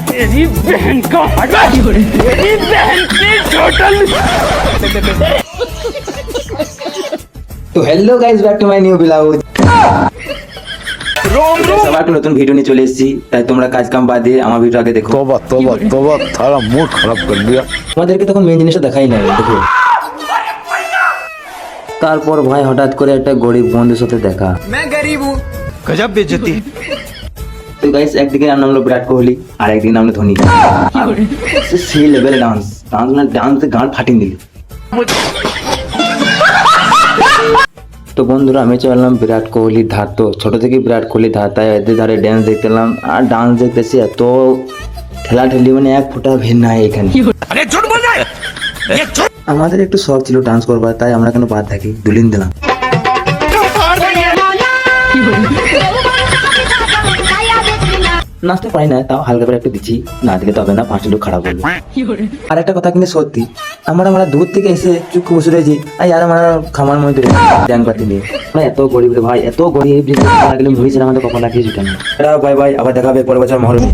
तेरी बहन का हटा, तेरी बहन की टोटल। তো hello guys, back to my new blog. সবার একটা নতুন ভিডিও নিয়ে চলে এসেছি, তাই তোমরা কাজ কাম বাদ দিয়ে আমার ভিডিও আগে দেখো। तोबा तोबा तोबा थारा मूड खराब कर दिया। তোমাদেরকে তখন মেন জিনিসটা দেখাই নাই, দেখো। তারপর ভাই হঠাৎ করে একটা গরিব বন্ধুর সাথে দেখা। गजब बेइज्जती। তো গাইস, একদিকে নাম হলো বিরাট কোহলি আর একদিকে নাম হলো ধোনি। সেই লেভেলে ডান্সে গান ফাটিয়ে দিলি। তো বন্ধুরা, আমি চললাম বিরাট কোহলির ধার। তো ছোট থেকে বিরাট কোহলির ধার, তাই এদের ধারে ড্যান্স দেখতেলাম। আর ডান্স দেখতেছি, এত ঠেলাঠেলি, মানে এক ফোঁটা ভিড় নাই এখানে। আমাদের একটু শখ ছিল ডান্স করবার, তাই আমরা কেন বাদ থাকি, দুলিন দিলাম। নাচতে পারি না, তাও হালকা করে একটু দিচ্ছি, না দিলে তবে না, 5 লোক খারাপ বলবে। আর একটা কথা কিন্তু সত্যি, আমরা দূর থেকে এসে চুপ বসে রয়েছি, আর আমরা খামার মধ্যে ড্যাং পাতি নিয়ে। আমরা এত গরিব রে ভাই, এত গরিব যে লাগলে মুড়ি ছিল আমাদের কপাল লাগিয়ে জুটানো। বাই বাই, আবার দেখা হবে পরের বছর মহরমে।